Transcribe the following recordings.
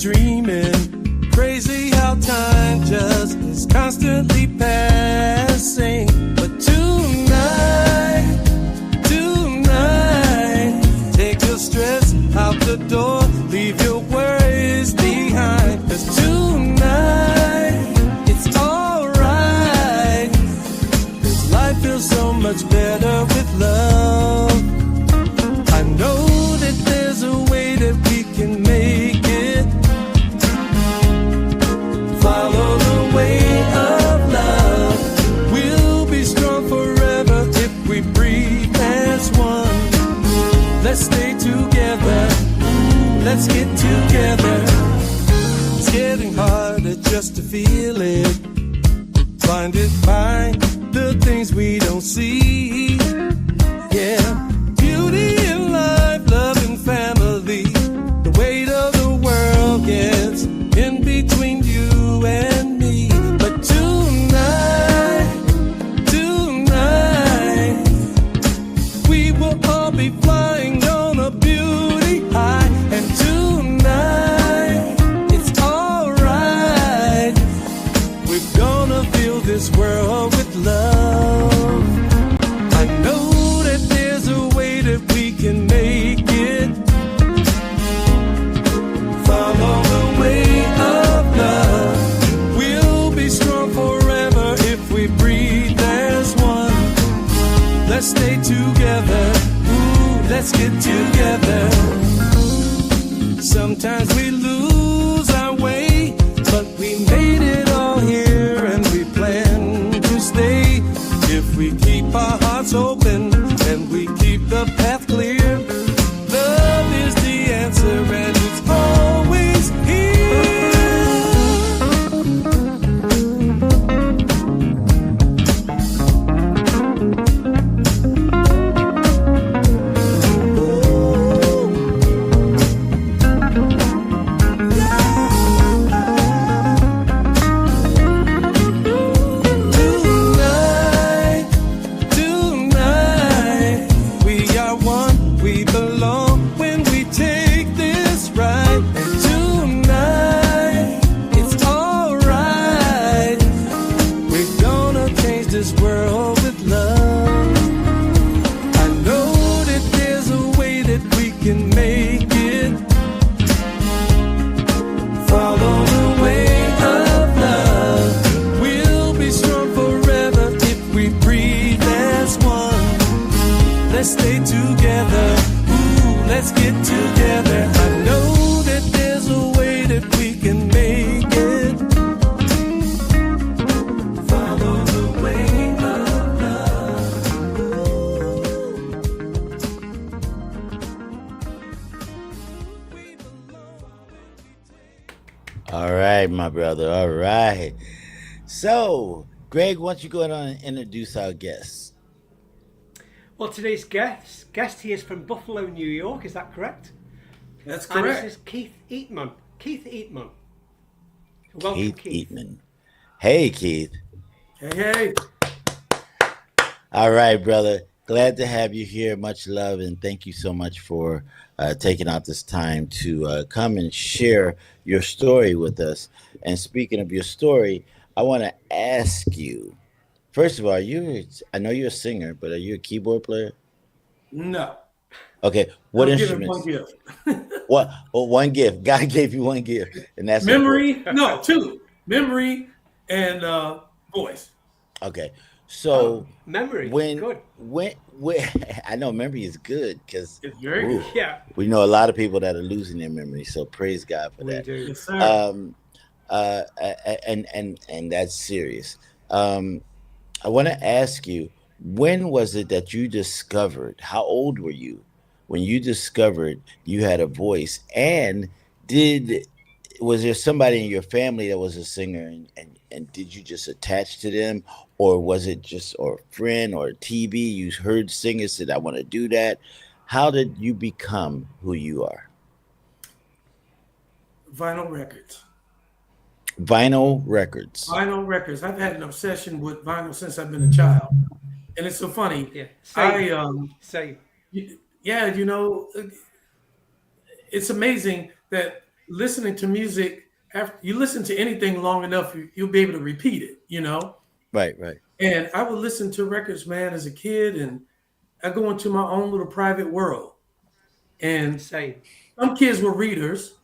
dreaming. Crazy how time just is constantly passing. But tonight, take your stress out the door, leave your worries behind. 'Cause tonight, it's alright. 'Cause life feels so much better with love. I know that there's a way that we can make it. Follow the way of love. We'll be strong forever if we breathe as one. Let's stay together. Let's get together. It's getting harder just to feel it. Blinded by the things we don't see. Yeah. Beauty in life, love and family. The weight of the world gets in between you and me. But tonight, we will all be flying on a beauty high. And tonight, it's alright. We're gonna fill this world with love. I know that there's a way that we can make it. Follow the way of love. We'll be strong forever if we breathe as one. Let's stay together. Ooh, let's get together. Sometimes we lose our way, but we made it all here and we plan to stay. If we keep our hearts open and we keep the path clear, love is the answer and it's always here. Let's stay together. Ooh, let's get together. I know that there's a way that we can make it. Follow the way of love. All right, my brother. All right. So, Greg, why don't you go ahead and introduce our guests? Well, today's guest he is from Buffalo, New York. Is that correct? That's correct. And this is Keith Eatman. Keith Eatman. Welcome, Keith. Eatman. Hey, Keith. Hey. All right, brother. Glad to have you here. Much love, and thank you so much for taking out this time to come and share your story with us. And speaking of your story, I want to ask you, first of all, I know you're a singer, but are you a keyboard player? No. Okay. What I'll instruments? give him one gift. What? Well, one gift. God gave you one gift, and that's memory. No, two. Memory and voice. Okay. So memory. When I know memory is good because it's very good. Yeah. We know a lot of people that are losing their memory, so praise God for that. We do. Yes, sir. And that's serious. I want to ask you, when was it that you discovered, how old were you when you discovered you had a voice? And was there somebody in your family that was a singer and did you just attach to them? Or was it just a friend or a TV? You heard singers said, I want to do that. How did you become who you are? Vinyl records. Vinyl records. Vinyl records. I've had an obsession with vinyl since I've been a child. And it's so funny. Yeah. Same. Yeah, you know, it's amazing that listening to music, after you listen to anything long enough, you'll be able to repeat it, you know? Right, right. And I would listen to records, man, as a kid, and I go into my own little private world. And Same, some kids were readers,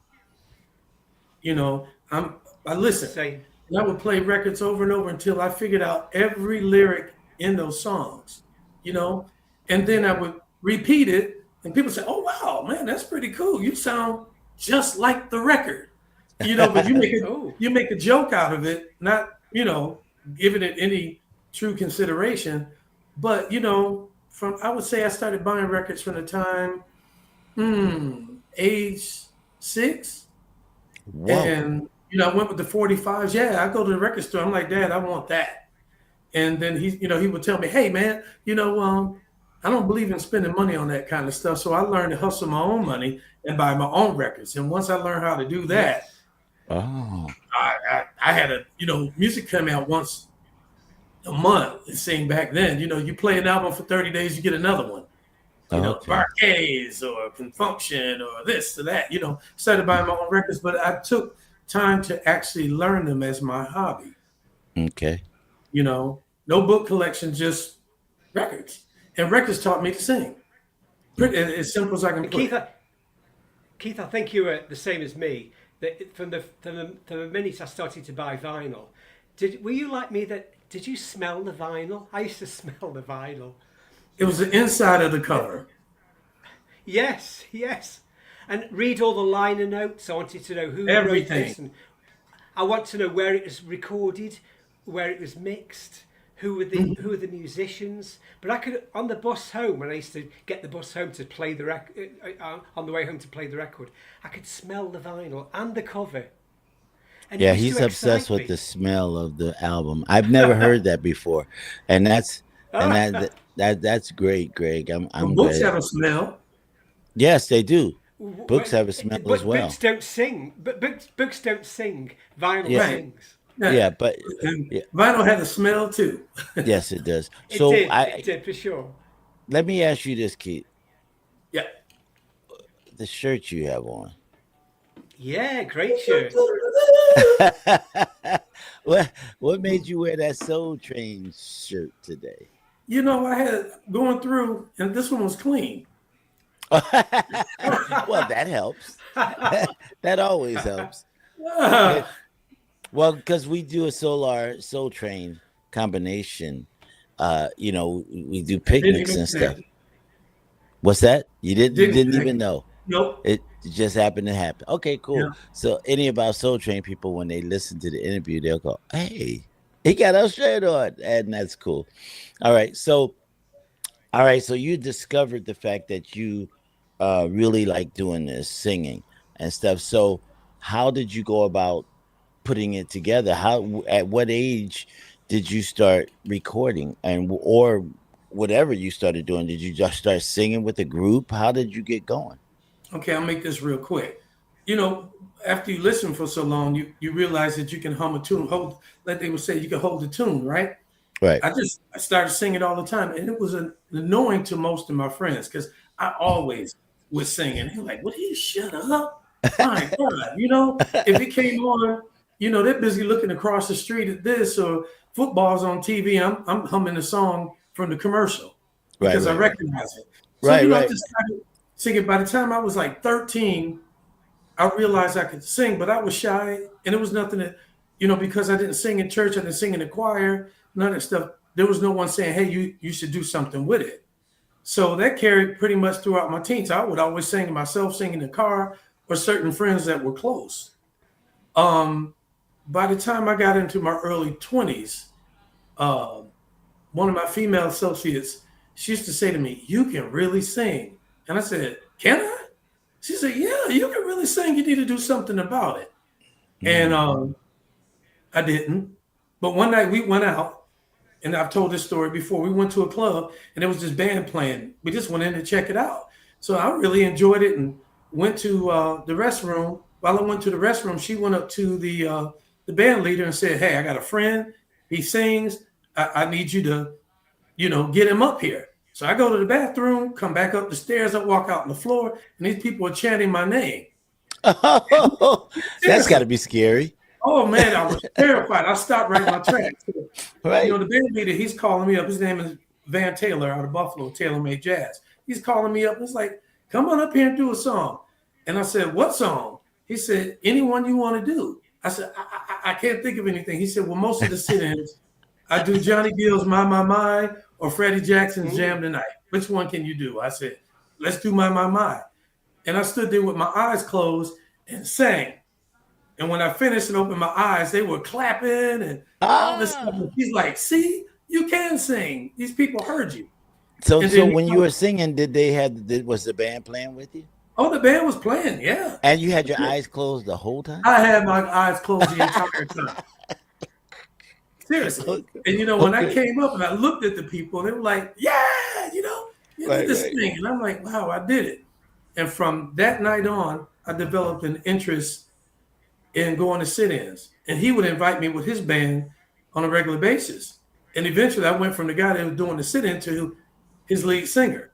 you know. I listened, same. and I would play records over and over until I figured out every lyric in those songs, you know. And then I would repeat it, and people say, "Oh wow, man, that's pretty cool. You sound just like the record," you know. But Oh, you make a joke out of it, not giving it any true consideration. But from I would say I started buying records from the time age 6. Whoa. And I went with the 45s. Yeah, I go to the record store. I'm like, Dad, I want that. And then he would tell me, hey man, I don't believe in spending money on that kind of stuff. So I learned to hustle my own money and buy my own records. And once I learned how to do that, yes. Oh, I had music come out once a month. It seemed back then, you play an album for 30 days, you get another one. okay. Barcades or Confunction or this or that, started buying my own records, but I took time to actually learn them as my hobby. Okay. No book collection, just records. And records taught me to sing. Pretty as simple as I can And put Keith, it. Keith, I think you were the same as me. That from the minute I started to buy vinyl, were you like me? Did you smell the vinyl? I used to smell the vinyl. It was the inside of the cover. Yes, yes. And read all the liner notes. I wanted to know who wrote Everything. this, and I want to know where it was recorded, where it was mixed, who were the musicians. But I could on the bus home when I used to get the bus home to play the record on the way home to play the record, I could smell the vinyl and the cover, and it Yeah, used he's to obsessed excite with the me. smell of the album. I've never heard that before, and that's great, Greg. But I'm books glad. have a smell. Yes, they do. Books Well, have a smell as but well. books don't sing. But books don't sing. Vinyl Yeah, Right. sings. Yeah. yeah, but And yeah, vinyl had a smell too. yes, it does. It So did. It I did for sure. let me ask you this, Keith. Yeah. The shirt you have on. Yeah, great shirt. What made you wear that Soul Train shirt today? I had going through, and this one was clean. Well, that helps. That always helps. Ah, Well, because we do a Soul Train combination. We do didn't picnics even and stuff. connect. What's that? You Didn't didn't connect. even know. Nope. It just happened to happen. Okay, Yeah. cool. So any about Soul Train people, when they listen to the interview, they'll go, "Hey, he got our shirt on," and that's cool. All right, so all right, so you discovered the fact that you really like doing this, singing and stuff. So how did you go about putting it together? How at what age did you start recording or whatever you started doing? Did you just start singing with a group? How did you get going? Okay, I'll make this real quick. You know, after you listen for so long, you realize that you can hum a tune, hold, like they would say, you can hold the tune, right? Right. I started singing all the time, and it was annoying to most of my friends because I always was singing. They're like, "Would you shut up? My God!" If it came on, they're busy looking across the street at this or football's on TV. I'm humming the song from the commercial Right, because I right, right. recognize it. So Right, I right. just started singing. By the time I was like 13, I realized I could sing, but I was shy, and it was nothing that, because I didn't sing in church, I didn't sing in the choir, none of that stuff. There was no one saying, "Hey, you should do something with it." So that carried pretty much throughout my teens. I would always sing to myself, sing in the car, or certain friends that were close. Um, by the time I got into my early 20s, uh, one of my female associates, she used to say to me, "You can really sing." And I said, "Can I?" She said, "Yeah, you can really sing. You need to do something about it." And Mm. I didn't. But one night we went out, and I've told this story before. We went to a club, and there was this band playing. We just went in to check it out. So I really enjoyed it and went to the restroom. While I went to the restroom, she went up to the band leader and said, "Hey, I got a friend. He sings. I need you to, get him up here." So I go to the bathroom, come back up the stairs, I walk out on the floor, and these people are chanting my name. Oh, that's got Seriously. to be scary, Oh man, I was terrified. I stopped right in my tracks. right? The band leader, he's calling me up. His name is Van Taylor out of Buffalo, Taylor Made Jazz. He's calling me up. He's like, come on up here and do a song. And I said, what song? He said, anyone you want to do. I said, I can't think of anything. He said, well, most of the sit-ins, I do Johnny Gill's My, or Freddie Jackson's Jam Tonight. Which one can you do? I said, let's do My. And I stood there with my eyes closed and sang. And when I finished and opened my eyes, they were clapping and all this stuff. Ah. And he's like, see, you can sing. These people heard you. So, And so then, when you were singing, did they have? Was the band playing with you? oh, the band was playing. Yeah. And you had your eyes closed the whole time? I had my eyes closed the entire time. Seriously. And when I came up and I looked at the people, they were like, yeah, you did this thing. And I'm like, wow, I did it. And from that night on, I developed an interest in going to sit-ins. And he would invite me with his band on a regular basis. And eventually I went from the guy that was doing the sit-in to his lead singer.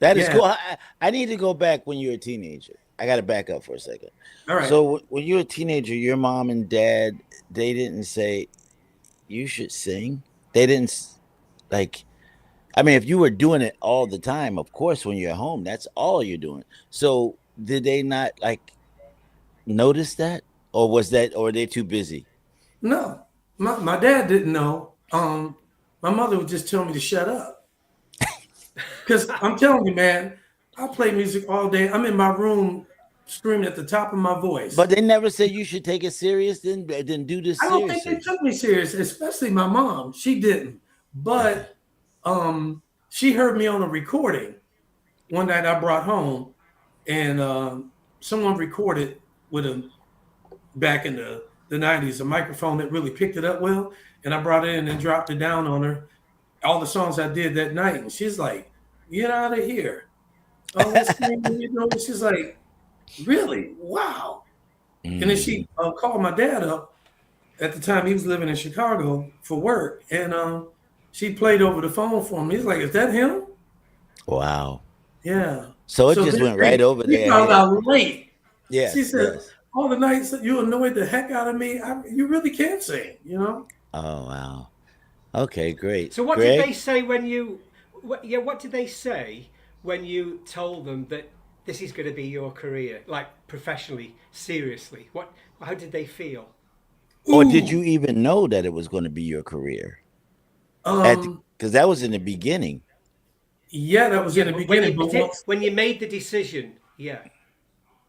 That is Yeah. cool. I need to go back when you were a teenager. I got to back up for a second. All right. So when you were a teenager, your mom and dad, they didn't say you should sing. They didn't like. I mean, if you were doing it all the time, of course, when you're home, that's all you're doing. So did they not like notice that, or was that, or are they too busy? No, my dad didn't know. My mother would just tell me to shut up. Because I'm telling you, man, I play music all day. I'm in my room screaming at the top of my voice. But they never said you should take it serious. Then do this I don't think seriously. they took me serious, especially my mom. She didn't. But she heard me on a recording one night I brought home, and someone recorded with a back in the 90s, a microphone that really picked it up well. And I brought it in and dropped it down on her. All the songs I did that night. And she's like, get out of here. Oh, this thing, she's like, really? Wow. And then she called my dad up. At the time, he was living in Chicago for work. And she played over the phone for him. He's like, is that him? Wow. Yeah. So it just went right over We there. found out late. Yes. She said, yes. all the nights that you annoyed the heck out of me, you really can't sing, Oh wow. Okay, great. So what Greg? did they say when you? What did they say when you told them that this is going to be your career, like professionally, seriously? How did they feel? Or Ooh. did you even know that it was going to be your career? Because that was in the beginning. Yeah, that was in the beginning. When you made the decision, yeah.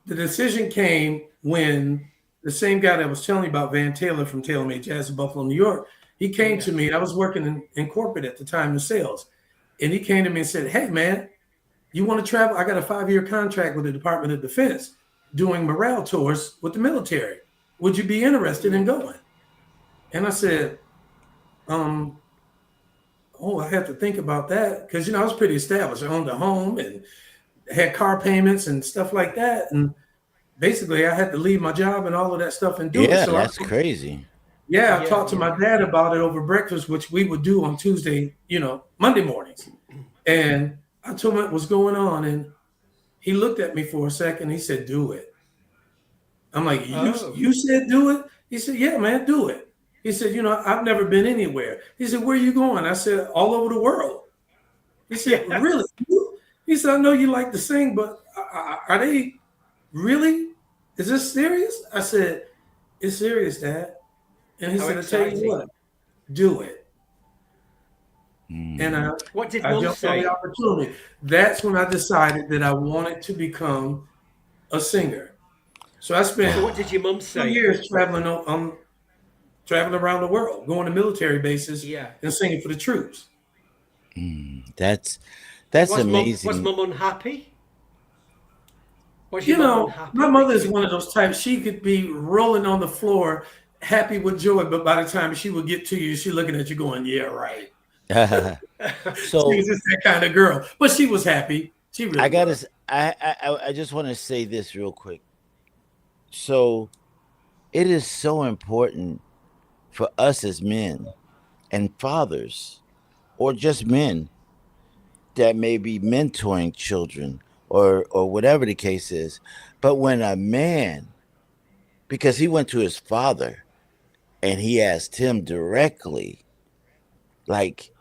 The decision came when the same guy that was telling me about Van Taylor from Taylor Made Jazz in Buffalo, New York, he came to me. I was working in corporate at the time in sales. And he came to me and said, hey, man, you want to travel? I got a 5-year contract with the Department of Defense doing morale tours with the military. Would you be interested in going? And I said, I have to think about that. Because, I was pretty established. I owned a home and had car payments and stuff like that. And basically, I had to leave my job and all of that stuff and do it. Yeah, So that's crazy. I talked to my dad about it over breakfast, which we would do on Tuesday, Monday mornings. And I told him what was going on. And he looked at me for a second. He said, do it. I'm like, you said do it? He said, yeah, man, do it. He said, I've never been anywhere. He said, where are you going? I said, all over the world. He said, really? He said, I know you like to sing, but are they really? Is this serious? I said, it's serious, Dad. And he said, I tell you what, do it. And What did I Mum jumped on say? the opportunity. That's when I decided that I wanted to become a singer. So I spent So what did your mum 2 say? years traveling around the world, going to military bases Yeah. and singing for the troops. That's Was amazing. Mum unhappy? Was You your mum know, unhappy? my mother is one of those types. She could be rolling on the floor, happy with joy, but by the time she would get to you, she's looking at you going, yeah, right. So She was just that kind of girl. But she was happy. She really was. I just want to say this real quick. So it is so important for us as men and fathers, or just men, that may be mentoring children or whatever the case is. But when a man, because he went to his father and he asked him directly, like,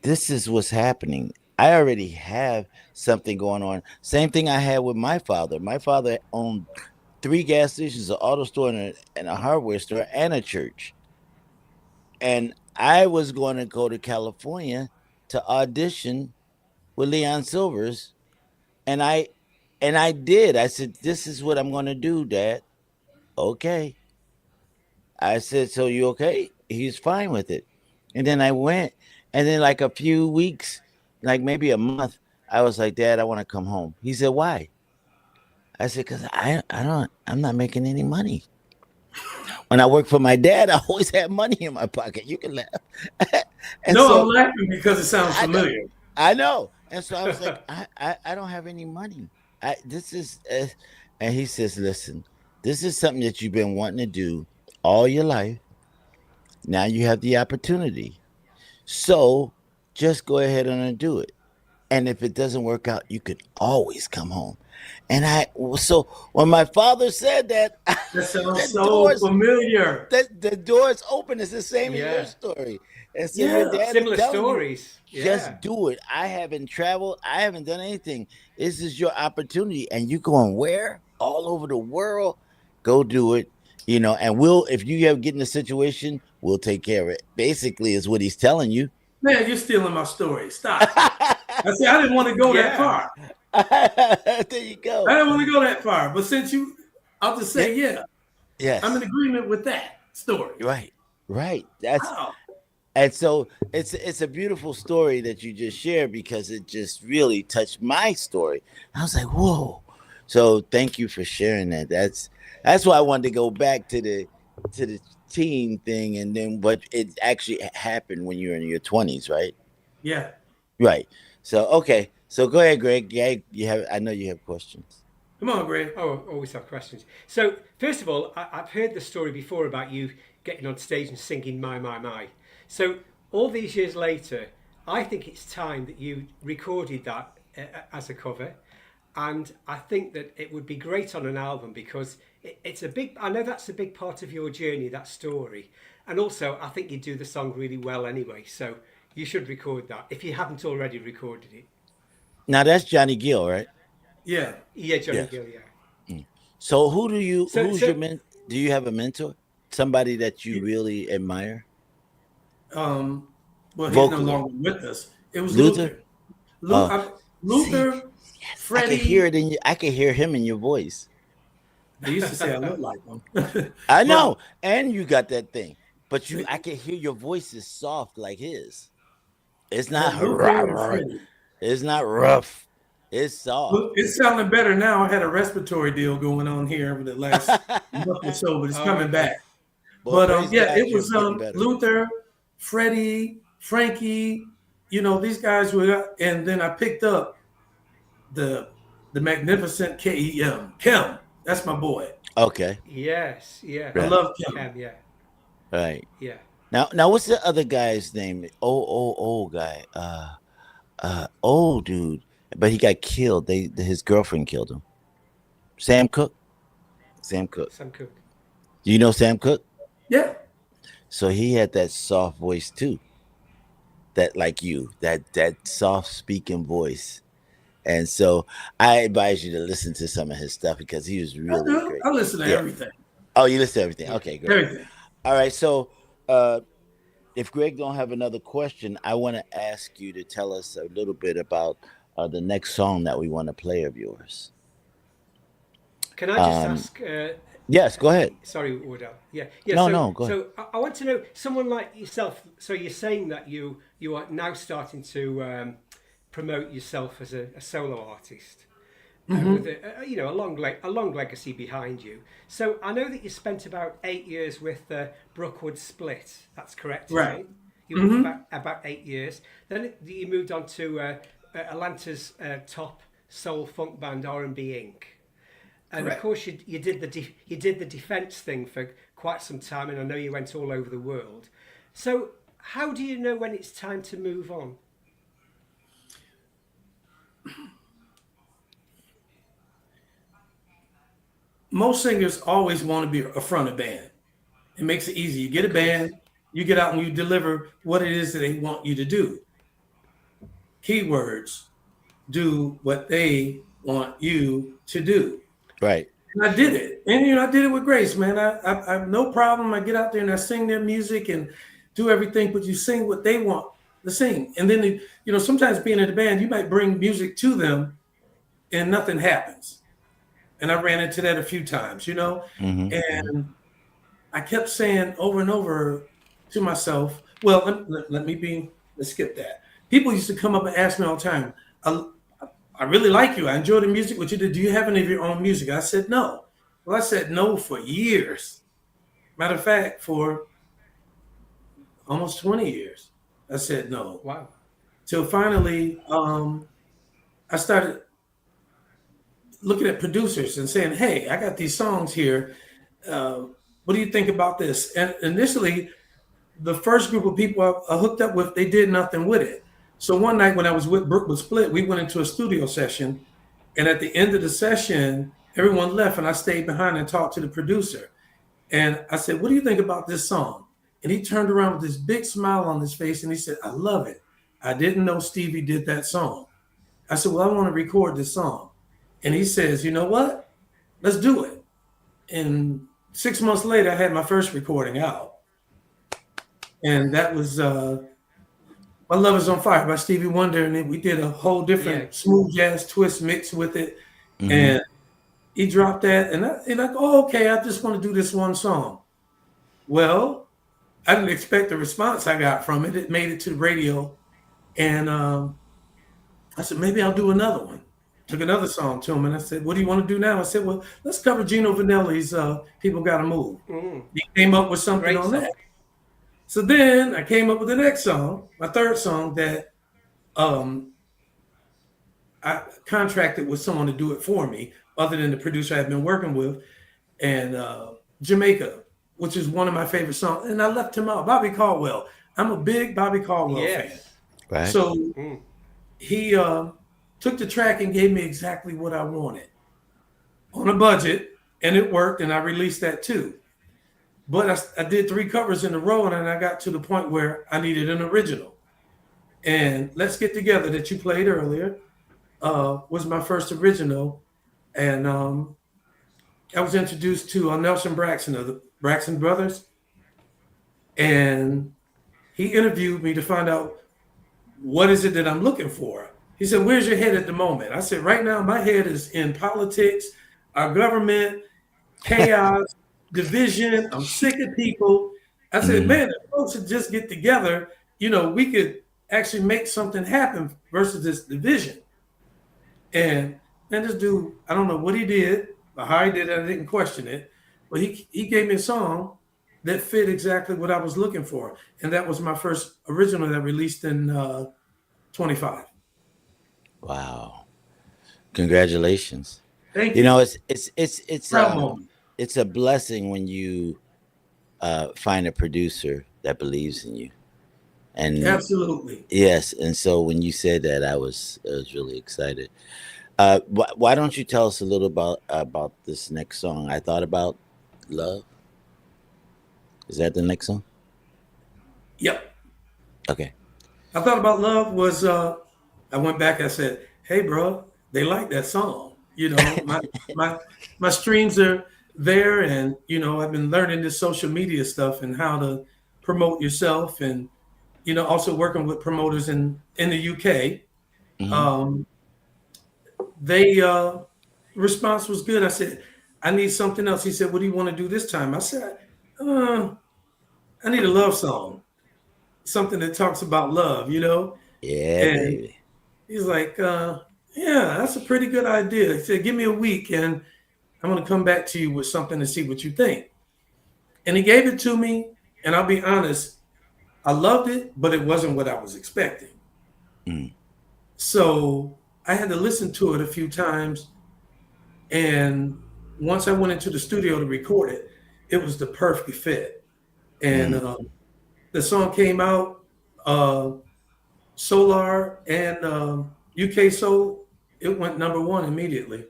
this is what's happening. I already have something going on. Same thing I had with my father. My father owned three gas stations, an auto store, and a hardware store, and a church. And I was going to go to California to audition with Leon Silvers, and I did. I said, "This is what I'm going to do, Dad." Okay. I said, "So you okay?" He's fine with it. And then I went, and then like a few weeks, like maybe a month, I was like, "Dad, I want to come home." He said, "Why?" I said, "Because I'm not making any money. When I worked for my dad, I always had money in my pocket. You can laugh." And No, I'm so laughing because it sounds I know, familiar. I know. And so I was like, I don't have any money. This is, and he says, "Listen, this is something that you've been wanting to do all your life. Now you have the opportunity. So just go ahead and do it. And if it doesn't work out, you could always come home." And so when my father said that, That the sounds so doors familiar. the doors open. It's the same in your Yeah. story. And so your Yeah. dad is Similar telling you, stories. Yeah. just do it. I haven't traveled. I haven't done anything. This is your opportunity. And you going where? All over the world. Go do it. And if you ever get in a situation, we'll take care of it. Basically, is what he's telling you. Man, you're stealing my story. Stop. I see. I didn't want to go that Yeah. far. There you I go. didn't want to go that far. But since I'll just Yeah. say, yeah, I'm in Yes. agreement with that story. Right. Right. That's Wow. And so it's a beautiful story that you just shared because it just really touched my story. I was like, whoa. So thank you for sharing that. That's why I wanted to go back to the teen thing, and then but it actually happened when you were in your 20s, right? Yeah. Right. So okay. So go ahead, Greg. Yeah, I know you have questions. Come on, Greg. Oh, always have questions. So, first of all, I've heard the story before about you getting on stage and singing My, My, My. So, all these years later, I think it's time that you recorded that as a cover. And I think that it would be great on an album because it's a big, I know that's a big part of your journey, that story. And also, I think you do the song really well anyway. So, you should record that if you haven't already recorded it. Now that's Johnny Gill, right? Yeah. Yeah, Johnny Yes. Gill, yeah. So So, who's your so do you have a mentor? Somebody that you really admire? Um, well, he's no Vocally. longer with us. It was Luther? Luther. Oh, see, Luther, yes, I can hear Freddie. it I can hear him in your voice. They used to say I look like him. I But know. And you got that thing. But I can hear your voice is soft like his. It's but not rah, Luther and rah. Freddie. It's not rough. It's soft. Look, it's sounding better now. I had a respiratory deal going on here over the last month or so, but it's oh, coming okay. back. Well, But praise yeah, God, it you're was getting better. Luther, Freddie, Frankie. These guys were, and then I picked up the the magnificent Kem. Kem, that's my boy. Okay. Yes, yeah. I Right. love Kem. Yeah, Right. yeah. Now what's the other guy's name? Old guy. Old dude. But he got killed. His girlfriend killed him. Sam Cooke? Sam Cooke. Sam Cooke. Do you know Sam Cooke? Yeah, So he had that soft voice too. That like you, that soft speaking voice. And so I advise you to listen to some of his stuff because he was I really do. great. I listen to Yeah. everything. Oh, you listen to everything. Yeah. Okay, great. Everything. All right. So uh if Greg don't have another question, I want to ask you to tell us a little bit about the next song that we want to play of yours. Can I just Um, ask? yes, go ahead. Sorry, Wardell. Yeah, yeah. No, So, no, go ahead. so I want to know someone like yourself. So you're saying that you are now starting to promote yourself as a solo artist with a long legacy behind you. So I know that you spent about 8 years with Brookwood Split. That's correct, isn't Right. it? You were with about 8 years. Then you moved on to Atlanta's top soul funk band R&B Inc. And of Correct. course, you did you did the defence thing for quite some time, and I know you went all over the world. So, how do you know when it's time to move on? most singers always want to be a front of band. It makes it easy. You get a band, you get out and you deliver what it is that they want you to do. Keywords, do what they want you to do. Right. And I did it. And, I did it with grace, man. I have no problem. I get out there and I sing their music and do everything, but you sing what they want to sing. And then, sometimes being in the band, you might bring music to them and nothing happens. And I ran into that a few times, Mm-hmm. and I kept saying over and over to myself, well, let's skip that. People used to come up and ask me all the time, I really like you. I enjoy the music. What you did? Do you have any of your own music? I said, no. Well, I said no for years. Matter of fact, for almost 20 years, I said no. Wow. Till finally, I started looking at producers and saying, hey, I got these songs here. What do you think about this? And initially, the first group of people I hooked up with, they did nothing with it. So one night when I was with Brookwood Split, we went into a studio session. And at the end of the session, everyone left and I stayed behind and talked to the producer. And I said, what do you think about this song? And he turned around with this big smile on his face and he said, I love it. I didn't know Stevie did that song. I said, well, I want to record this song. And he says, you know what? Let's do it. And 6 months later, I had my first recording out. And that was My Love Is on Fire by Stevie Wonder. And then we did a whole different smooth jazz twist mix with it. Mm-hmm. And he dropped that. And I go, oh, okay, I just want to do this one song. Well, I didn't expect the response I got from it. It made it to the radio. And I said, maybe I'll do another one. Took another song to him. And I said, what do you want to do now? I said, well, let's cover Gino Vanelli's People Gotta Move. Mm. He came up with something Great on song. That. So then I came up with the next song, my third song that I contracted with someone to do it for me, other than the producer I've been working with, and Jamaica, which is one of my favorite songs. And I left him out, Bobby Caldwell. I'm a big Bobby Caldwell fan. Right. So he took the track and gave me exactly what I wanted on a budget, and it worked, and I released that too. But I did 3 covers in a row, and then I got to the point where I needed an original. And Let's Get Together that you played earlier was my first original. And I was introduced to Nelson Braxton of the Braxton Brothers. And he interviewed me to find out what is it that I'm looking for. He said, where's your head at the moment? I said, right now, my head is in politics, our government, chaos, division. I'm sick of people. I said, man, if folks would just get together, we could actually make something happen versus this division. And this dude, I don't know what he did, or how he did it, I didn't question it, but he gave me a song that fit exactly what I was looking for. And that was my first original that I released in 25. Wow. Congratulations. Thank you. It's a blessing when you find a producer that believes in you. And absolutely. Yes. And so when you said that, I was really excited. Why don't you tell us a little about this next song? I Thought About Love. Is that the next song? Yep. Okay. I Thought About Love was, I went back, I said, hey, bro, they like that song. My streams are there, and, I've been learning this social media stuff and how to promote yourself, and, also working with promoters in the UK. Mm-hmm. Response was good. I said, I need something else. He said, what do you want to do this time? I said, I need a love song, something that talks about love, Yeah, and baby. He's like, yeah, that's a pretty good idea. He said, give me a week and I'm going to come back to you with something to see what you think. And he gave it to me. And I'll be honest, I loved it, but it wasn't what I was expecting. Mm. So I had to listen to it a few times. And once I went into the studio to record it, it was the perfect fit. And the song came out, Solar and UK Soul, it went #1 immediately.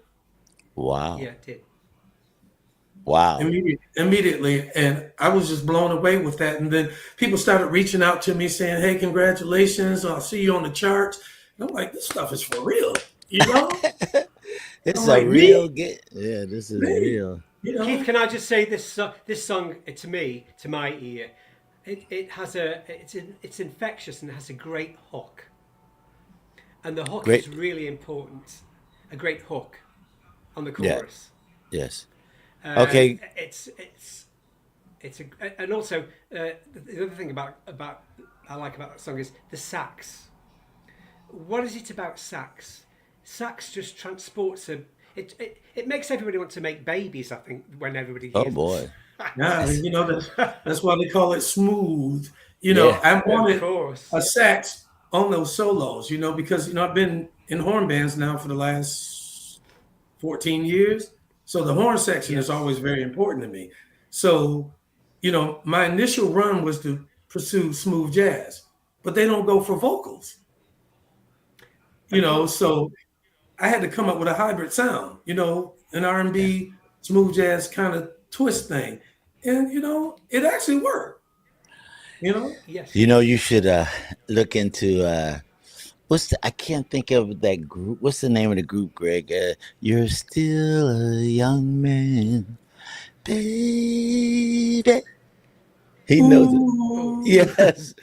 Wow. Yeah, it did. Wow. Immediately. And I was just blown away with that. And then people started reaching out to me saying, hey, congratulations. I'll see you on the charts. And I'm like, this stuff is for real, you know? It's I'm a like, real me? get. Yeah, this is Me? real. You know? Keith, can I just say this? This song to me, to my ear, it's infectious and it has a great hook. And the hook Great. is really important. A great hook on the Yeah. chorus. Yes. Okay. And also the other thing about I like about that song is the sax. What is it about sax? Sax just transports it makes everybody want to make babies. I think when everybody hears Oh boy. Yeah, you know, that's why they call it smooth. You know, Yeah. I wanted Of course. a sax on those solos, you know, because, you know, I've been in horn bands now for the last 14 years. So the horn section is always very important to me. So, you know, my initial run was to pursue smooth jazz, but they don't go for vocals. You know, so I had to come up with a hybrid sound, you know, an R&B, smooth jazz kind of twist thing. And, you know, it actually worked, you know? Yes. You know, you should look into I can't think of that group. What's the name of the group, Greg? You're still a young man, baby. He knows it. Ooh, Yes.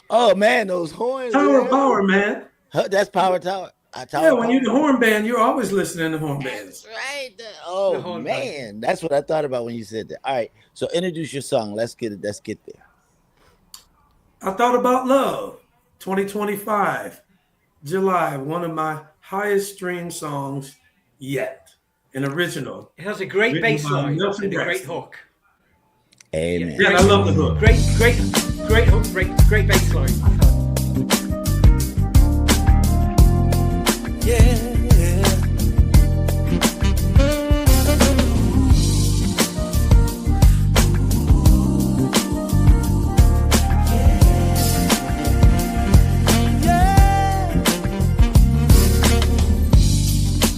Oh man, those horns. power, man. That's Power Tower. Yeah, Tower when Power. you're the horn band, you're always listening to horn bands. Right. The Oh horn man, that's what I thought about when you said that. All right, so introduce your song. Let's get it. Let's get there. I Thought About Love, 2025, July, one of my highest streamed songs yet. An original. It has a great Written bass by line Nelson and a great Braxton. hook. Amen. Yeah, I love the hook. Great hook, great bass line. Yeah.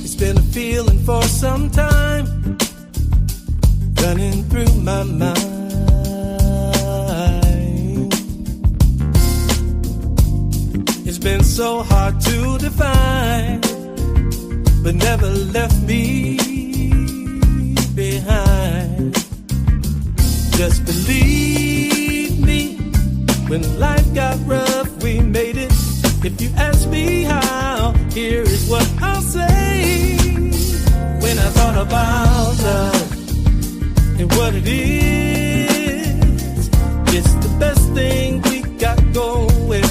It's been a feeling for some time, running through my mind. It's been so hard to define, but never left me behind. Just believe me, when life got rough, we made it. If you ask me how, here is what I'll say. When I thought about love and what it is, it's the best thing we got going,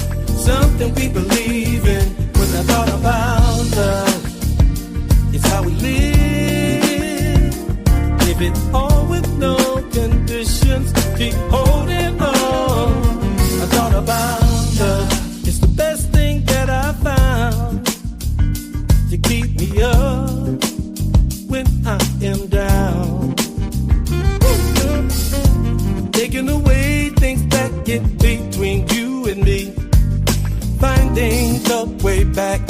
something we believe in. When I thought about love, it's how we live. Give it all with no conditions, keep holding on. I thought about love, it's the best thing that I found to keep me up when I am down. Taking away things that get between you and me, finding the way back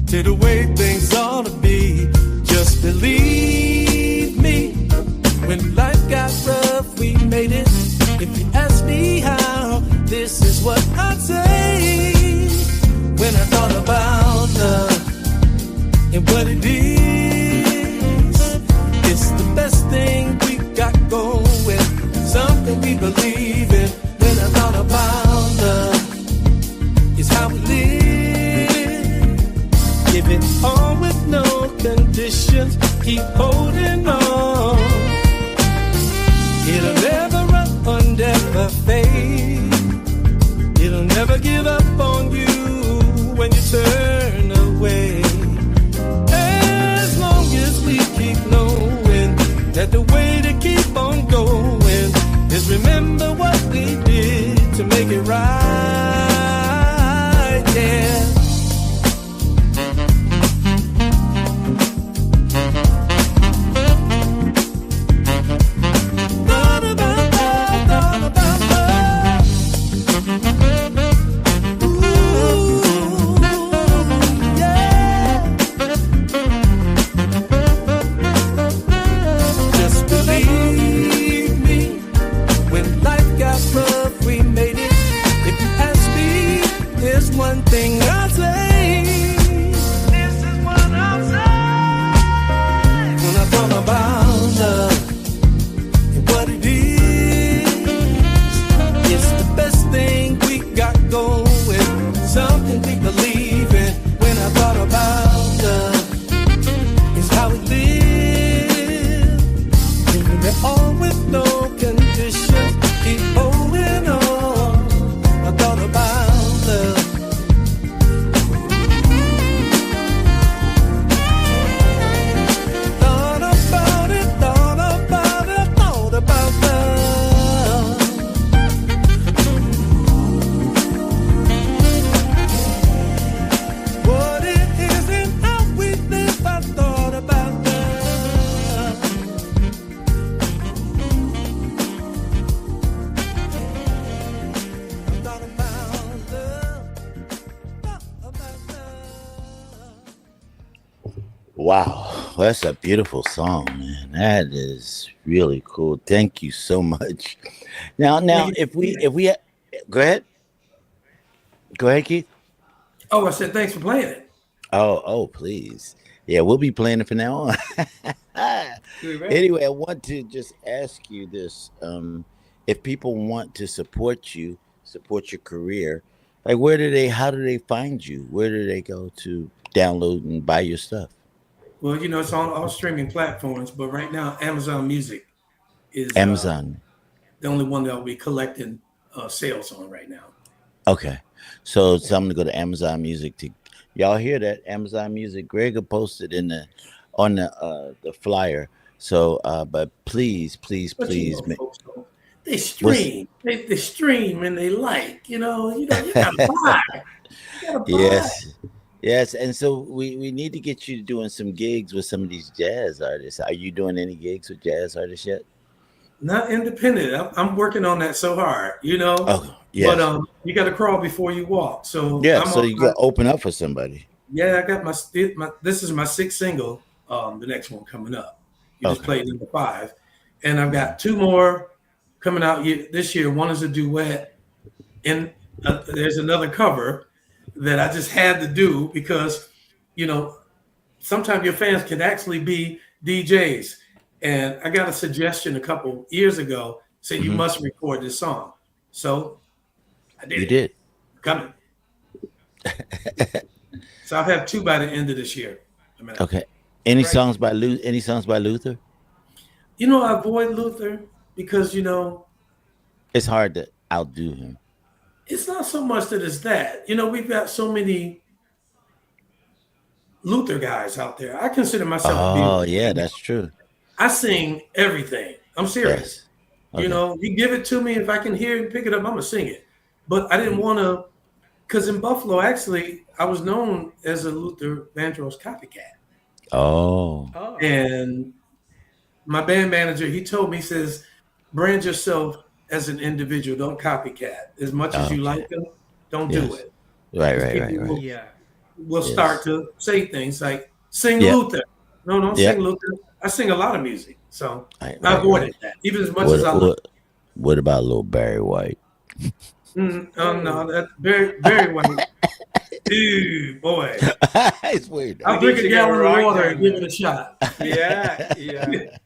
to the way things ought to be. Just believe me, when life got rough, we made it. If you ask me how, this is what I'd say. When I thought about love and what it is, it's the best thing we got going, something we believe in. When I thought about love, it's how we live. Give it all with no conditions, keep holding on. It'll never run or never fade. It'll never give up on you when you turn away. As long as we keep knowing that the way to keep on going is remember what we did to make it right, yeah. Thought about love, thought about love. Ooh. Wow, that's a beautiful song, man. That is really cool. Thank you so much. Thank Now, you. if we go ahead, go ahead, Keith. Oh, I said thanks for playing it. Oh, please. Yeah, we'll be playing it from now on. We will. Anyway, I want to just ask you this: if people want to support you, support your career, like how do they find you? Where do they go to download and buy your stuff? Well, it's on all streaming platforms, but right now Amazon Music is Amazon. the only one that will be collecting sales on right now. Okay. So I'm gonna go to Amazon Music to y'all hear that? Amazon Music. Greg will post it in the flyer. So but please, please, But please folks, they what's stream, they stream and they like. You gotta buy, you gotta buy. yes. Yes, and so we need to get you doing some gigs with some of these jazz artists. Are you doing any gigs with jazz artists yet? Not independent. I'm working on that so hard. Oh, But yes. you got to crawl before you walk. So Yeah, I'm so on you got to open up for somebody. Yeah, I got my this is my sixth single. The next one coming up. You just Okay. played number 5, and I've Mhm. got 2 more coming out this year. One is a duet, and there's another cover that I just had to do because you know sometimes your fans can actually be DJs. And I got a suggestion a couple years ago, said you Mhm. must record this song. So I did You it. did. Coming. So I'll have 2 by the end of this year. I mean, Okay. Any right. songs by any songs by Luther? I avoid Luther because It's hard to outdo him. it's not so much that it's that. We've got so many Luther guys out there. I consider myself to be Oh, yeah, that's true. I sing everything. I'm serious. Yes. Okay. You give it to me. If I can hear it and pick it up, I'm gonna sing it. But I didn't Mhm. want to, because in Buffalo, actually, I was known as a Luther Vandross copycat. Oh. Oh, And my band manager, he told me, he says, brand yourself as an individual. Don't copycat. As much as you Okay. like them, don't do Yes. it. Right, Because right, people right, right. yeah. will start Yes. to say things like, sing Yep. Luther. No, don't Yep. sing Luther. I sing a lot of music. So Right, I right, right. avoided that, even as much as What I love what what about little Barry White? No, Oh, that's very, very white. Ooh, boy. It's weird we though. I'll need drink a to go gallon of right water and down give it there. a shot. Yeah, yeah.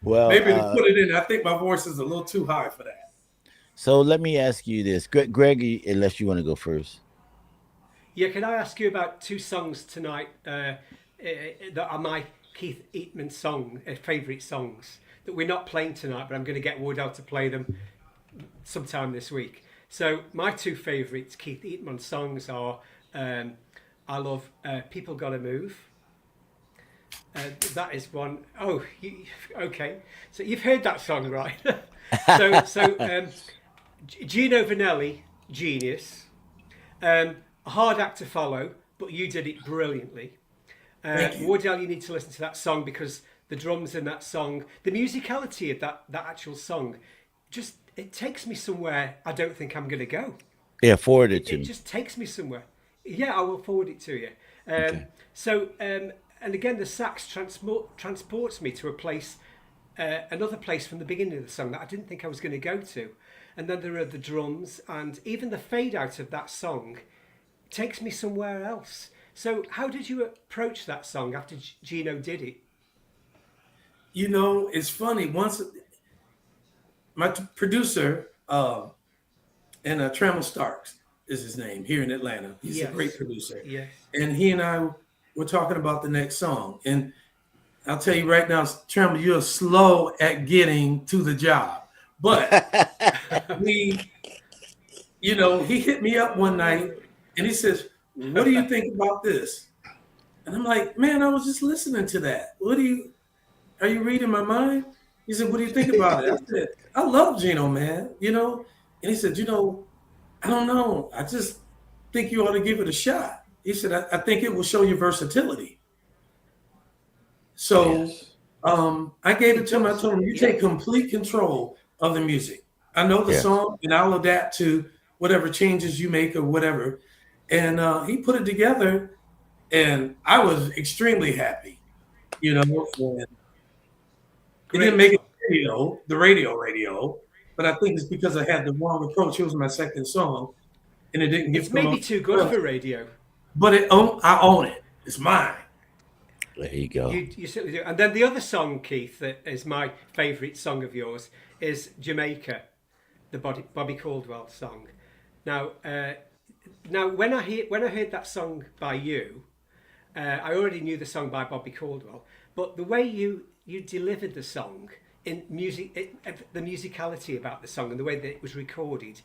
Well, Maybe to put it in, I think my voice is a little too high for that. so let me ask you this, Greggy, unless you want to go first. Yeah, can I ask you about 2 songs tonight that are my Keith Eatman favourite songs that we're not playing tonight, but I'm going to get Wardell to play them sometime this week. So my 2 favourite Keith Eatman songs are I love People Gotta Move. That is one. Oh, okay. So you've heard that song, right? so Gino Vanelli, genius. A hard act to follow, but you did it brilliantly. Thank you. Wardell, you need to listen to that song because the drums in that song, the musicality of that actual song, just it takes me somewhere I don't think I'm going to go. Yeah, forward it to It me. just takes me somewhere. Yeah, I will forward it to you. Okay. And again, the sax transports me to a place, another place from the beginning of the song that I didn't think I was going to go to. And then there are the drums, and even the fade out of that song takes me somewhere else. So, how did you approach that song after Gino did it? It's funny. Once my producer, and Trammell Starks is his name here in Atlanta. He's a great Yes, producer. yes. And he and I were talking about the next song. And I'll tell you right now, Trammell, you're slow at getting to the job. But we he hit me up one night and he says, what do you think about this? And I'm like, man, I was just listening to that. Are you reading my mind? He said, what do you think about it? I said, I love Gino, man, And he said, I don't know. I just think you ought to give it a shot. He said, I think it will show your versatility. So Yes. I gave it It to him. I does. told him, you Yeah. take complete control of the music. I know the Yes. song and I'll adapt to whatever changes you make or whatever. And he put it together. and I was extremely happy, you know. And it didn't Great make it song. the radio, but I think it's because I had the wrong approach. It was my second song, and it didn't It's get maybe promoted. too good Well, for radio. but I own it. It's mine. There you go. You certainly do. And then the other song, Keith, that is my favourite song of yours is Jamaica, the Bobby Caldwell song. Now, now when I heard that song by you, I already knew the song by Bobby Caldwell, but the way you delivered the song in music, the musicality about the song and the way that it was recorded.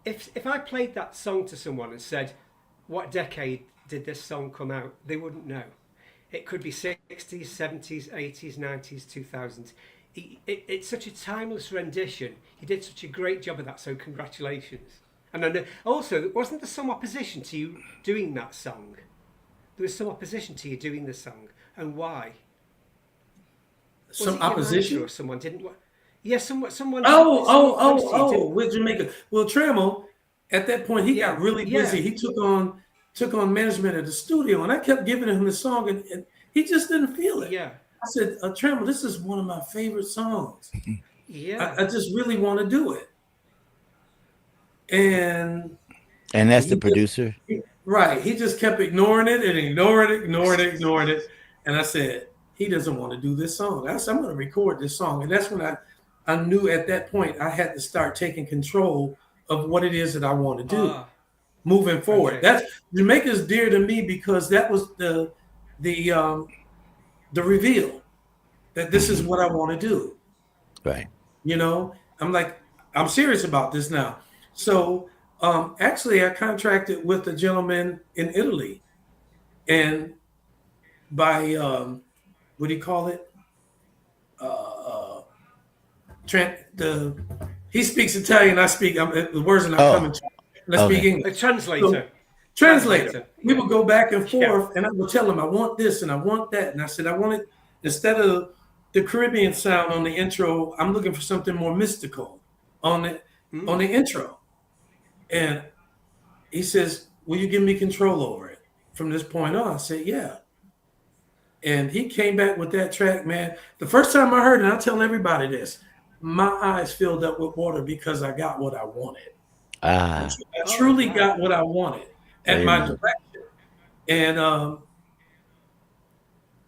If I played that song to someone and said, "What decade did this song come out?" they wouldn't know. It could be 60s, 70s, 80s, 90s, 2000s. It's such a timeless rendition. You did such a great job of that, so congratulations. And I know, also, wasn't there some opposition to you doing that song? There was some opposition to you doing the song, and why? Was Some it your manager opposition. or someone didn't want? Yeah, someone close to you didn't. With Jamaica. Well, Trammell, at that point, he got Yeah, really yeah, busy. He took on management of the studio, and I kept giving him the song, and he just didn't feel it. yeah, I said, Trammell, this is one of my favorite songs. yeah. I just really want to do it. And And that's the he just, producer. right, he just kept ignoring it and ignoring it. And I said, he doesn't want to do this song. I said, I'm going to record this song. And that's when I knew at that point I had to start taking control of what it is that I want to do Ah, moving forward. okay. That's Jamaica's dear to me because that was the reveal that this is Hmm. what I want to do. Right. You know, I'm like, I'm serious about this now. So actually, I contracted with a gentleman in Italy, and by what do you call it? Trent, he speaks Italian. I speak. The words are not coming Oh, to me. And I speak okay. A English. So translator. translator. Translator. We Yeah, would go back and yeah. forth, and I would tell him, I want this and I want that. And I said, I want it instead of the Caribbean sound on the intro, I'm looking for something more mystical on the intro. And he says, will you give me control over it from this point on? I said, yeah. And he came back with that track, man. The first time I heard it, and I tell everybody this, my eyes filled up with water because I got what I wanted. I Ah, Oh truly wow. got what I wanted at my amen. direction. And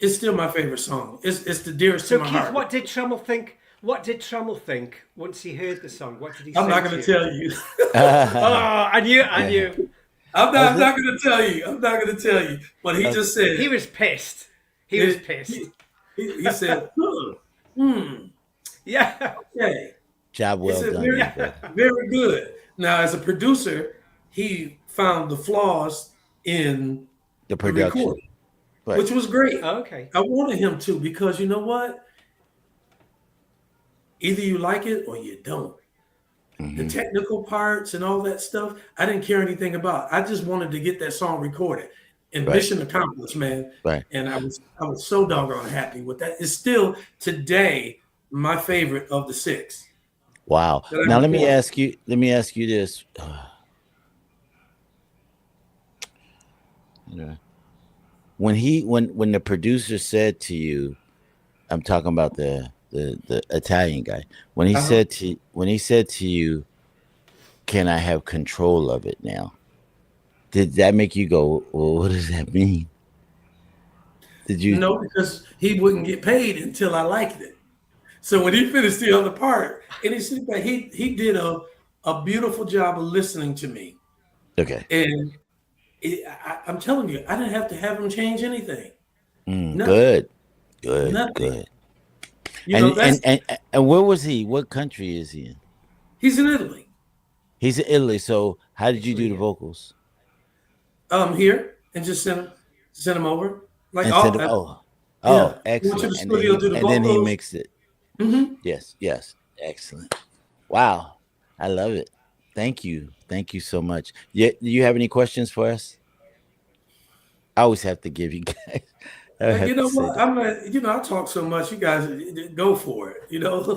it's still my favorite song. It's the dearest to So my Keith, heart. what did Trammell think? What did Trammell think once he heard the song? What did he I'm say not to going to you? tell you. Oh, I knew, I Yeah. knew. Was I'm it? not going to tell you. I'm not going to tell you. But he Okay. just said, He was pissed. He was he, pissed. he said, Yeah, okay. Job He well said, done, very, he yeah. said. very good. Now, as a producer, he found the flaws in The the production. recording, Right. which was great. Okay. I wanted him to because you know what? Either you like it or you don't. The Hmm. technical parts and all that stuff, I didn't care anything about. I just wanted to get that song recorded. And Right. mission accomplished, man. Right. And I was so doggone happy with that. It's still today my favorite of the six Wow. that I Now recorded. let me ask you this. Yeah. When the producer said to you, I'm talking about the Italian guy, Uh-huh. when he said to you, can I have control of it now? Did that make you go, well, what does that mean? Did you No, because he wouldn't get paid until I liked it. So when he finished the other part, and he said that he did a beautiful job of listening to me. okay. And I'm telling you, I didn't have to have him change anything. Nothing. Good. Good. Nothing. Good. You know, that's And where was he? What country is he in? he's in Italy. He's in Italy. So how did you do Actually, the yeah. vocals? Here and just send him over. Like And all said, oh, yeah. oh, Went to excellent. the studio, do the And then he vocals. mixed it. Hmm. Yes, yes, excellent. Wow, I love it. Thank you so much. Yeah, do you have any questions for us? I always have to give you guys. I You have to know say what? that. I'm not, I talk so much, you guys go for it,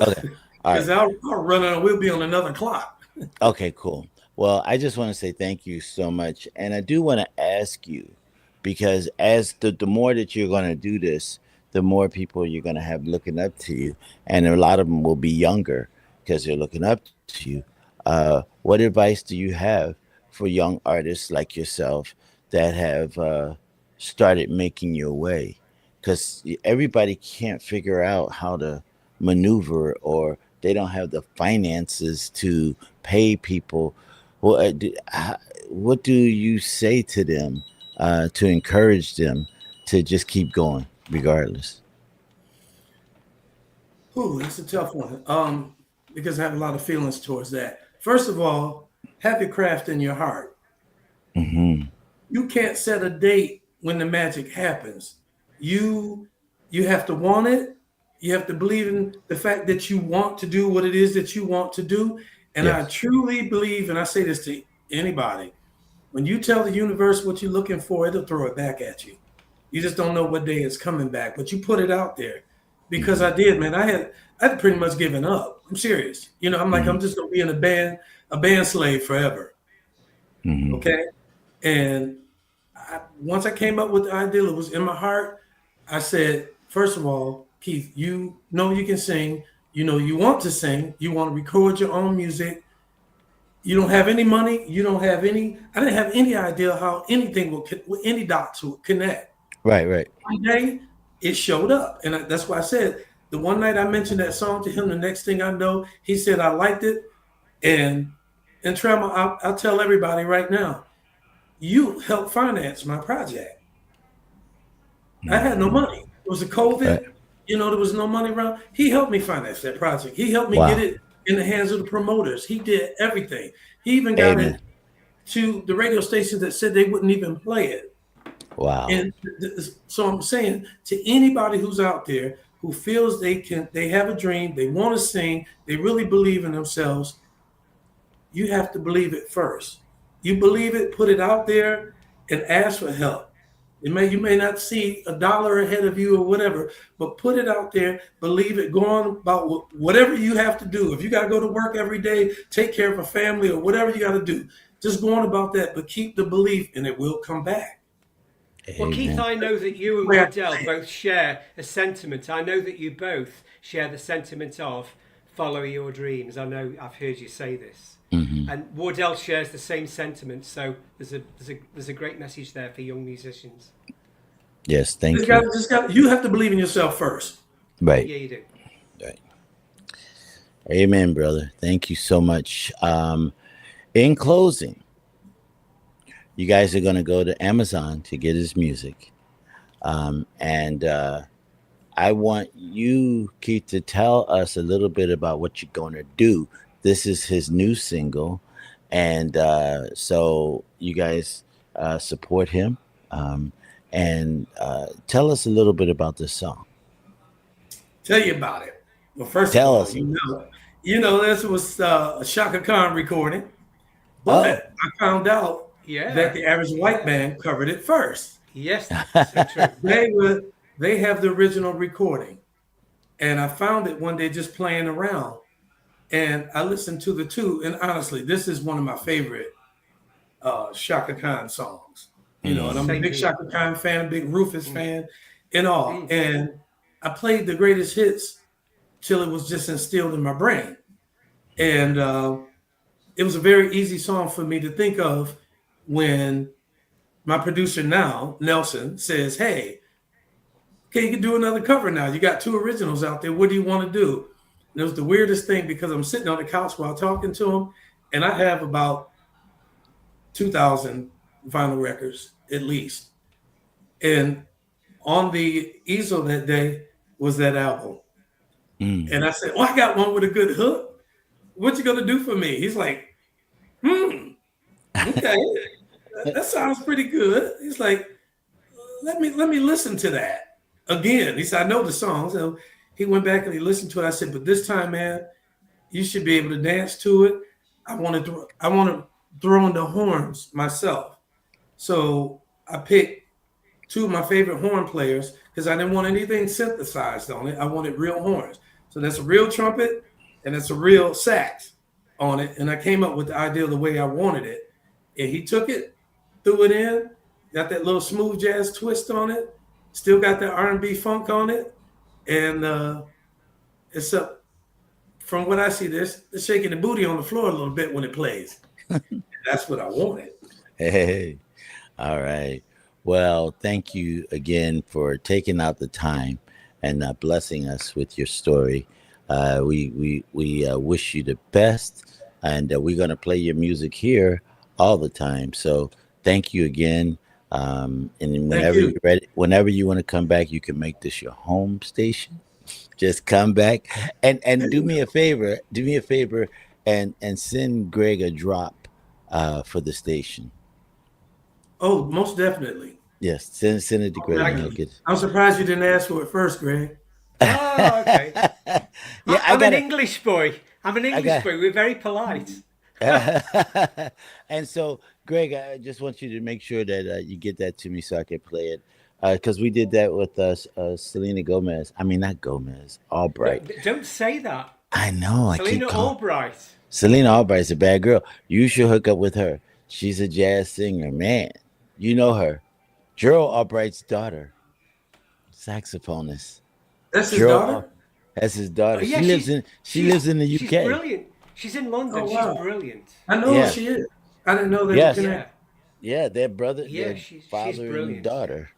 Okay, all because right. I'll run on, we'll be on another clock. Okay, cool. Well, I just want to say thank you so much, and I do want to ask you. because as the more that you're going to do this, the more people you're going to have looking up to you, and a lot of them will be younger because they're looking up to you. What advice do you have for young artists like yourself that have started making your way? Because everybody can't figure out how to maneuver, or they don't have the finances to pay people. What do you say to them to encourage them to just keep going regardless? Ooh, that's a tough one. Because I have a lot of feelings towards that. First of all, have your craft in your heart. Hmm. You can't set a date when the magic happens. You you have to want it. You have to believe in the fact that you want to do what it is that you want to do. And I Yes. truly believe, and I say this to anybody, when you tell the universe what you're looking for, it'll throw it back at you. You just don't know what day it's coming back, but you put it out there. Because Hmm. I did, man. I'd pretty much given up. I'm serious. I'm like, Hmm. I'm just gonna be in a band slave forever. Hmm. Okay. And once I came up with the idea, it was in my heart. I said, first of all, Keith, you know you can sing. You know you want to sing. You want to record your own music. You don't have any money. You don't have any. I didn't have any idea how anything would any dots would connect. Right, right. One day, it showed up, and that's why I said the one night I mentioned that song to him. The next thing I know, he said I liked it, and Trema, I'll tell everybody right now, you helped finance my project. I had no Hmm. money. It was a Right. COVID. There was no money around. He helped me finance that project. He helped me get Wow. it in the hands of the promoters. He did everything. He even got Amen. it to the radio stations that said they wouldn't even play it. Wow. And so I'm saying to anybody who's out there who feels they have a dream, they want to sing, they really believe in themselves, you have to believe it first. You believe it, put it out there, and ask for help. You may not see a dollar ahead of you or whatever, but put it out there, believe it, go on about whatever you have to do. If you got to go to work every day, take care of a family or whatever you got to do, just go on about that, but keep the belief and it will come back. Well, Keith, Amen. I know that you and Yeah. Wardell both share a sentiment. I know that you both share the sentiment of follow your dreams. I know I've heard you say this. Hmm. And Wardell shares the same sentiment. So there's a great message there for young musicians. Yes, Just thank got, you. just got. You have to believe in yourself first. Right. Yeah, you do. Right. Amen, brother. Thank you so much. In closing, you guys are going to go to Amazon to get his music. And I want you, Keith, to tell us a little bit about what you're going to do. This is his new single. And so you guys support him. Um, and tell us a little bit about this song. Tell you about it. Well, first of Tell all, us a little bit. this was a Shaka Khan recording, Oh. but I found out that Yeah. the average white Yeah. man covered it first. Yes. So true. They have the original recording, and I found it one day just playing around, and I listened to the two. And honestly, this is one of my favorite Shaka Khan songs. And I'm a Mm, Same big here. Shaka Khan fan, big Rufus Mm. fan, and all. Mm. And I played the greatest hits till it was just instilled in my brain. And it was a very easy song for me to think of when my producer now, Nelson, says, "Hey, okay, you can do another cover now. You got two originals out there. What do you want to do?" And it was the weirdest thing because I'm sitting on the couch while talking to him, and I have about 2,000 vinyl records at least. And on the easel that day was that album. mm. And I said, "Oh, I got one with a good hook. What you gonna do for me?" He's like, okay, that sounds pretty good. He's like, let me listen to that again. He said, I know the song. So he went back and he listened to it. I said, but this time, man, you should be able to dance to it. I want to throw in the horns myself. So I picked two of my favorite horn players because I didn't want anything synthesized on it. I wanted real horns. So that's a real trumpet and that's a real sax on it. And I came up with the idea the way I wanted it. And he took it, threw it in, got that little smooth jazz twist on it, still got that R&B funk on it, and it's up. From what I see, this it's shaking the booty on the floor a little bit when it plays. That's what I wanted. Hey, all right. Well, thank you again for taking out the time and blessing us with your story. We wish you the best, and we're gonna play your music here all the time. So thank you again. And Thank whenever you. you're ready, whenever you want to come back, you can make this your home station. Just come back and do me a favor. Do me a favor and send Greg a drop for the station. Oh, most definitely. Yes, send it to Greg and Thank he'll you. get I'm surprised you didn't ask for it first, Greg. Oh, okay. it. Yeah, I I'm an got it. English boy. I'm an I English got. boy. We're very polite. And so, Greg, I just want you to make sure that you get that to me so I can play it. Because we did that with Selena Gomez. I mean, not Gomez, No, Albright. don't say that. I know. I keep Selena calling Albright. Selena Albright's a bad girl. You should hook up with her. She's a jazz singer, man. You know her. Gerald Albright's daughter, saxophonist. That's his Gerald, daughter? that's his Oh daughter. yeah, She lives in the she's UK. brilliant. She's in London. Oh, She's wow. brilliant. I know who Yeah. she is. I didn't know they were Yes. Yeah, connected. Yeah, their brother, yeah. their She's father and brilliant. daughter.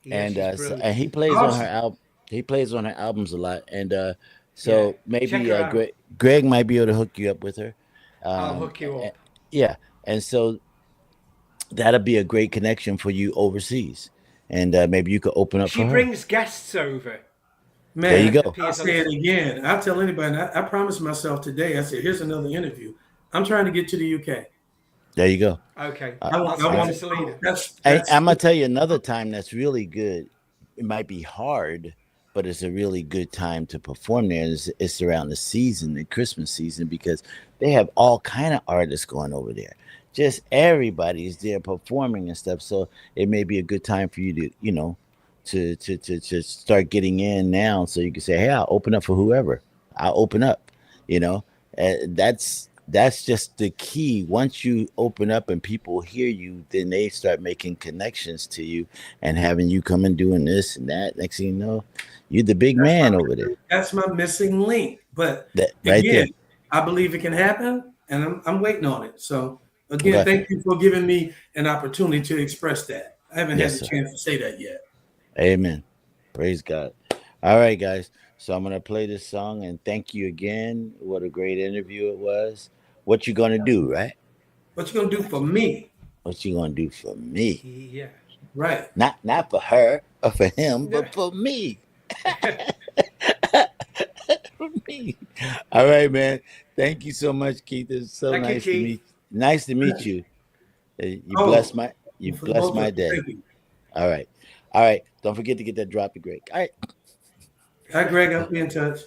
Yeah, And she's and brilliant. he plays on her Awesome. album. He plays on her albums a lot. And Yeah, so check maybe her out. Greg might be able to hook you up with her. I'll Um, hook you a- a- up. yeah, and so that'll be a great connection for you overseas. And maybe you could open up She for her. brings guests over There you and Man, go. I'll appears on say the. it again. I'll tell anybody. I promised myself today. I said, "Here's another interview." I'm trying to get to the UK. There you go. Okay, Uh, I I'll want. I speak uh, to want. Selena. I'm gonna tell you another time that's really good. It might be hard, but it's a really good time to perform there. It's around the season, the Christmas season, because they have all kind of artists going over there. Just everybody's there performing and stuff. So it may be a good time for you to, to start getting in now, so you can say, "Hey, I'll open up for whoever. I'll open up." You know, that's just the key. Once you open up and people hear you, then they start making connections to you and having you come and doing this and that. Next thing you know, you're the big That's man my. over there. That's my missing link. But That right again, there. I believe it can happen, and I'm waiting on it. So again, Okay. thank you for giving me an opportunity to express that. I haven't had Yes, the sir. chance to say that yet. Amen. Praise God. All right, guys. So I'm gonna play this song and thank you again. What a great interview it was. What you gonna do, right? What you gonna do for me? What you gonna do for me? Yeah. Right. Not for her or for him, No. but for me. For me. All right, man. Thank you so much, Keith. It's so Thank you, nice to Keith. meet. Nice to meet you. You Oh, you for bless both of my you. day. Thank you. All right. All right. Don't forget to get that drop to Greg. All right. Hi, Greg. I'll be in touch.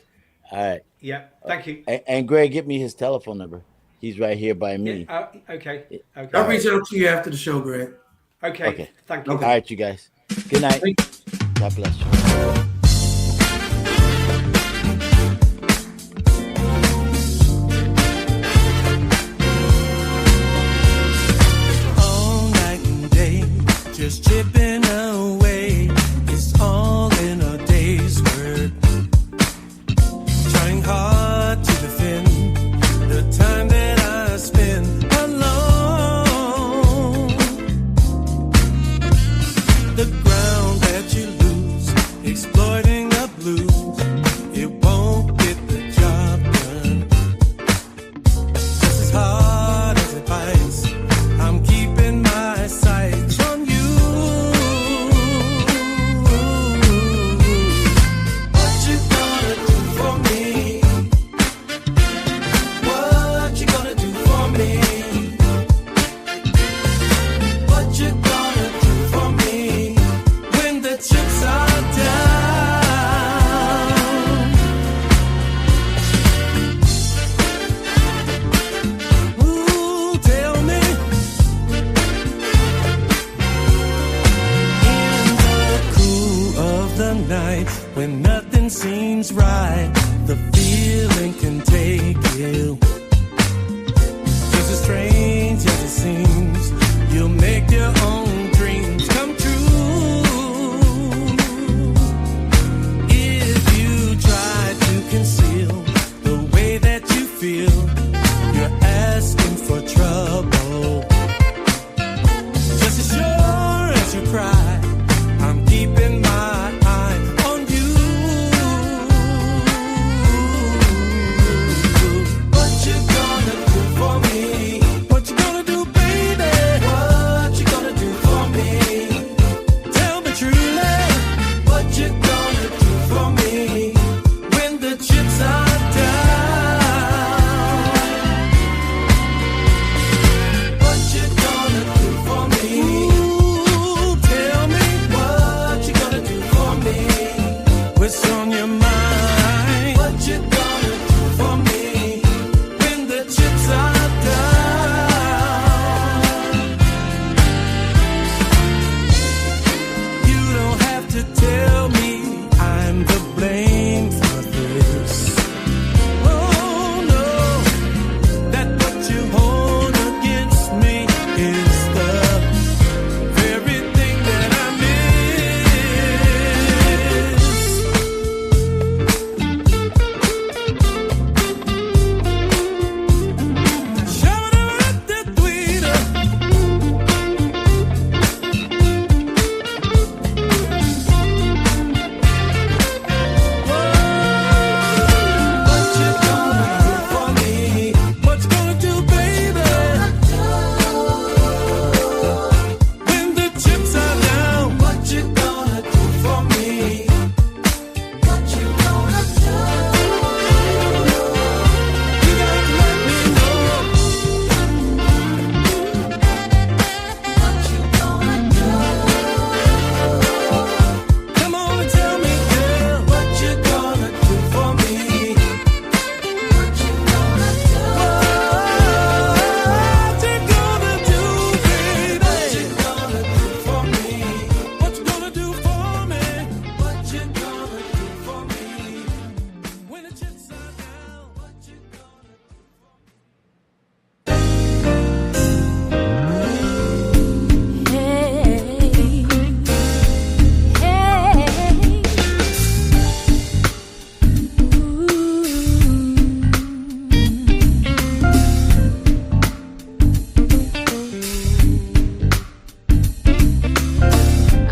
All right. Yeah. Thank you. And Greg, get me his telephone number. He's right here by Yeah. me. Okay. All I'll Okay. reach out to you after the show, Greg. Okay. Okay. Thank you. Okay. All right, you guys. Good night. Thank you. God bless you. All night and day, just chipping away. It's all in a day's work. Trying hard to defend the time that I spend alone. The ground that you lose, exploiting the blues, it won't get the job done. Just as hard as it bites, I'm keeping my sights on you. What you gonna do for me? What you gonna do for me? What you gonna do for me when the chips are down? Ooh, tell me. In the cool of the night, when nothing seems right, the feeling can take you. Just as strange as it seems, you'll make your own dreams what's on your mind. What you gonna do for me when the chips are down? You don't have to tell me I'm the blame for this. Oh no, that what you hold against me is the very thing that I miss. Shabba-dabba-da-da-tweeta. What you gonna do for me? What's gonna do, baby? When the chips are down, what you gonna do for me? What you gonna do? You gotta let me know. What you gonna do? Come on and tell me, girl, what you gonna do for me? What you gonna do? What you gonna do, baby? What you gonna do for me? What you gonna do for me? What you gonna do for me? When the chips are down, what you gonna do?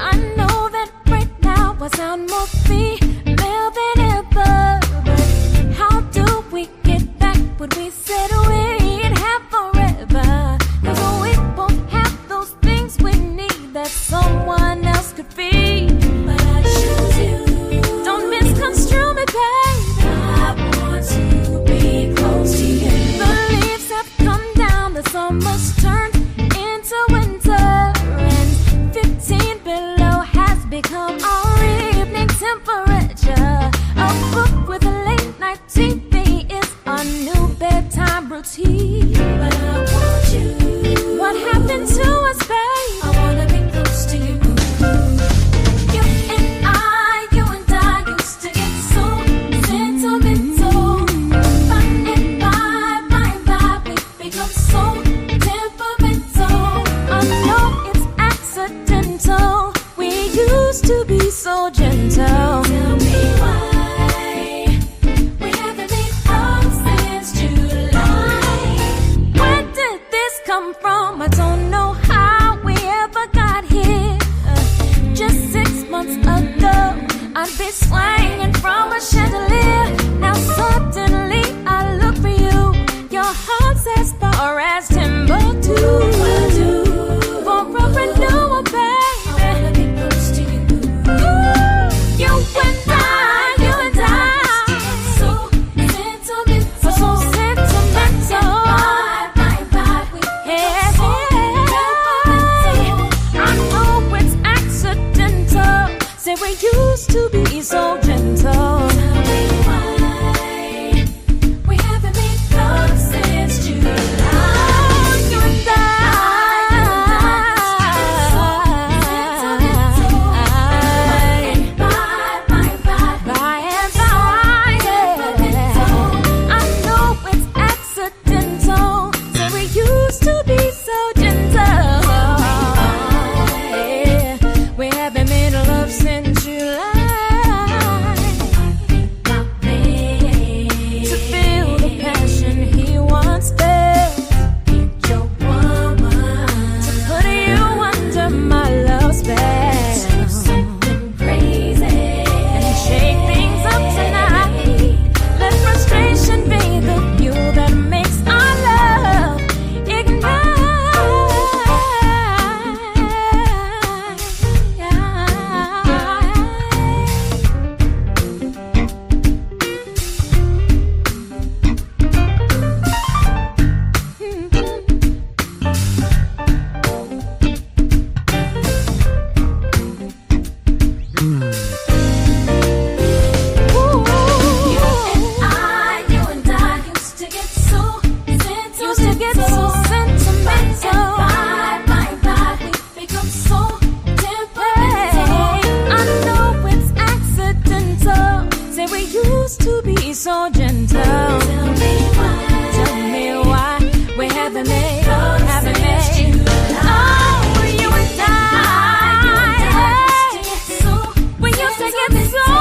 I know that right now I sound more female than ever, but how do we get back what we said we'd have forever? 'Cause we both have those things we need that someone else could feed. But I choose you. Don't misconstrue me, babe. I want to be close to you. The leaves have come down, the summer's turned into winter, and 15 below has become our evening temperature. A book with a late night TV is a new bedtime routine. But I want you. What happened to us, babe? I wanna be close to you. You and I used to get so sentimental. By and by, we become so temperamental. I know it's accidental. We used to be so gentle. Tell me why we haven't made love since July. Where did this come from? I don't know how we ever got here. Just 6 months ago, I'd be swinging from a chandelier. Now suddenly I look for you. Your heart's as far as Timbuktu. For a renewal, baby. I wanna be close to you. You and I. So sentimental. So sentimental. Bye, we yeah. I know it's accidental. Say we used to be so gentle. Tell me why we haven't made love since July. You and I. By and by, yeah. I know it's accidental. Say we used to be so gentle. Yeah. We haven't made love since July. got me so